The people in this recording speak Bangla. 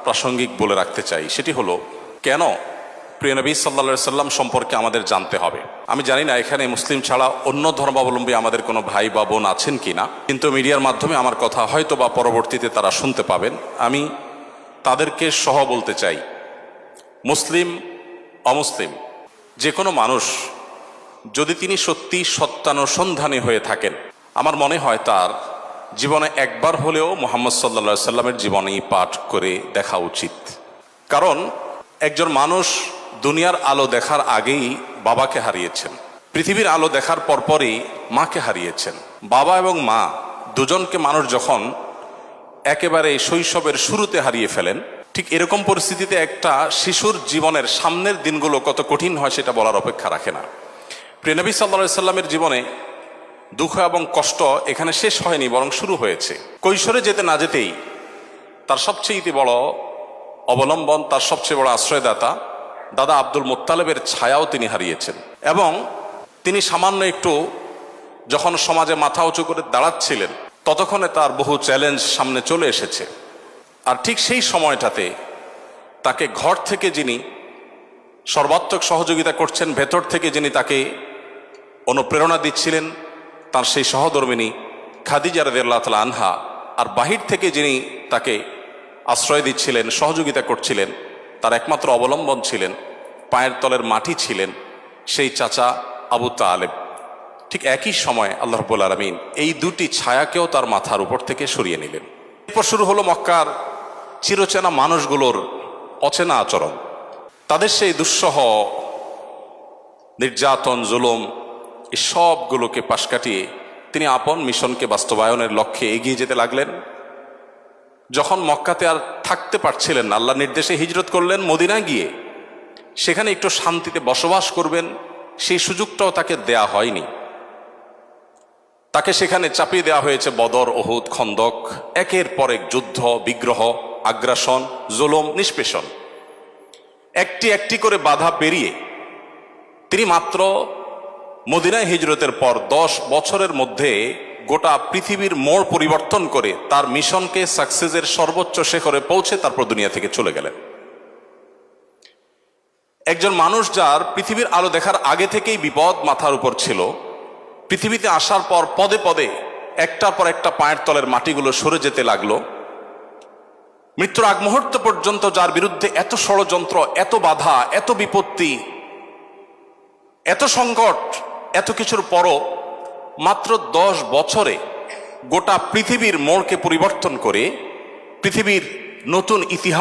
প্রাসঙ্গিক বলে রাখতে চাই, সেটি হলো কেন প্রিয় নবী সাল্লাল্লাহু আলাইহি সাল্লাম সম্পর্কে আমাদের জানতে হবে। আমি জানি না এখানে মুসলিম ছাড়া অন্য ধর্মাবলম্বী আমাদের কোনো ভাই বা বোন আছেন কি না, কিন্তু মিডিয়ার মাধ্যমে আমার কথা হয়তো বা পরবর্তীতে তারা শুনতে পাবেন। আমি তাদেরকে সহ বলতে চাই, মুসলিম অমুসলিম যে কোনো মানুষ যদি তিনি সত্যি সত্যানুসন্ধানী হয়ে থাকেন, আমার মনে হয় তার জীবনে একবার হলেও মুহাম্মদ সাল্লাল্লাহু আলাইহি সাল্লামের জীবনী পাঠ করে দেখা উচিত। কারণ একজন মানুষ দুনিয়ার আলো দেখার আগেই বাবাকে হারিয়েছেন, পৃথিবীর আলো দেখার পরপরই মাকে হারিয়েছেন। বাবা এবং মা দুজনকে মানুষ যখন একেবারে শৈশবের শুরুতে হারিয়ে ফেলেন, ঠিক এরকম পরিস্থিতিতে একটা শিশুর জীবনের সামনের দিনগুলো কত কঠিন হয় সেটা বলার অপেক্ষা রাখে না। প্রিয় নবী সাল্লাল্লাহু আলাইহি সাল্লামের জীবনে দুঃখ এবং কষ্ট এখানে শেষ হয়নি, বরং শুরু হয়েছে। কৈশোরে যেতে না যেতেই তার সবচেয়ে বড় অবলম্বন, তার সবচেয়ে বড় আশ্রয়দাতা দাদা আব্দুল মুত্তালিবের ছায়াও তিনি হারিয়েছেন। এবং তিনি সামান্য একটু যখন সমাজে মাথা উঁচু করে দাঁড়াচ্ছিলেন, ততক্ষণে তার বহু চ্যালেঞ্জ সামনে চলে এসেছে। আর ঠিক সেই সময়টাতে তাকে ঘর থেকে যিনি সর্বাত্মক সহযোগিতা করছেন, ভেতর থেকে যিনি তাকে অনুপ্রেরণা দিচ্ছিলেন, তার সেই সহধর্মিনী খাদিজা রাদিয়াল্লাহু তাআলা আনহা, আর বাহির থেকে যিনি তাকে আশ্রয় দিচ্ছিলেন, সহযোগিতা করছিলেন, তার একমাত্র অবলম্বন ছিলেন, পায়ের তলের মাটি ছিলেন সেই চাচা আবু তালেব। ঠিক একই সময় আল্লাহ রাব্বুল আলামিন এই দুটি ছায়াকেও তার মাথার উপর থেকে সরিয়ে নিলেন। এরপর শুরু হলো মক্কার চিরচেনা মানুষগুলোর অচেনা আচরণ, তাদের সেই দুঃসহ নির্যাতন, জুলুম, এই সবগুলোকে পাশ কাটিয়ে তিনি আপন মিশনকে বাস্তবায়নের লক্ষ্যে এগিয়ে যেতে লাগলেন। যখন মক্কাতে আর থাকতে পারছিলেন না, আল্লাহর নির্দেশে হিজরত করলেন মদিনায় গিয়ে, সেখানে একটু শান্তিতে বসবাস করবেন সেই সুযোগটাও তাকে দেয়া হয়নি। তাকে সেখানে চাপিয়ে দেওয়া হয়েছে বদর, উহুদ, খন্দক, একের পর এক যুদ্ধ, বিগ্রহ, আগ্রাসন, জুলুম, নিষ্পেষণ। একটি একটি করে বাধা পেরিয়ে তিনি মাত্র মদিনায় হিজরতের পর 10 বছরের মধ্যে গোটা পৃথিবীর মোড় পরিবর্তন করে তার মিশনকে সাকসেসের সর্বোচ্চ শিখরে পৌঁছে তারপর দুনিয়া থেকে চলে গেলেন। একজন মানুষ যার পৃথিবীর আলো দেখার আগে থেকেই বিপদ মাথার উপর ছিল, পৃথিবীতে আসার পর পদে পদে একটার পর একটা পায়ের তলের মাটিগুলো সরে যেতে লাগলো। মৃত্যুর আগ মুহূর্ত পর্যন্ত যার বিরুদ্ধে এত ষড়যন্ত্র, এত বাধা, এত বিপত্তি, এত সংকট, এত কিছুর পরও মাত্র 10 বছরে গোটা পৃথিবীর মোড়কে পরিবর্তন করে পৃথিবীর নতুন ইতিহাস